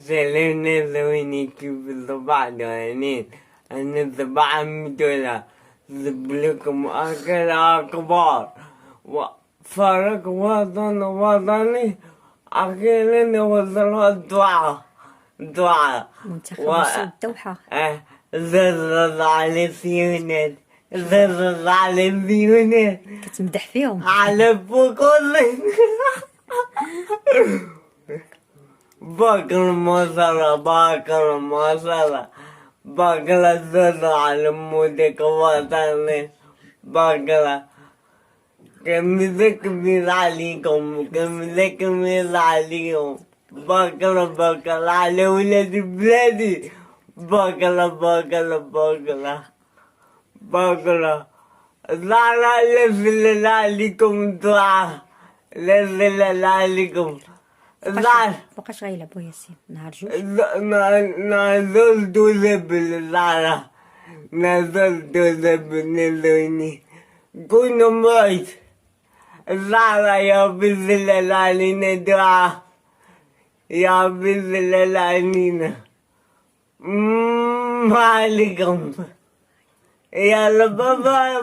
سلمنا كيف الضباع دوانين أن الضباع مدولة ذبلكم أكل أكبر وفرق وطني أكلنا وصل الدعاء منتخب الصوت الدوحة. زرز على سيونات زرز على سيونات كتمدح فيهم على بكل باكل مصر باكل الزرز على مودك وطني باكل كمل عليكم باكل على ولاد بلادي باكل لا لازل عليكم دعاء لازل عليكم لا مابقاش غيلعبوا ياسين نهار جوج. نزلت زبل لا نزلت زبل نزلني كنا معي لا يا بزل علينا دعاء يا بزل علينا ما عليكم يلا بابا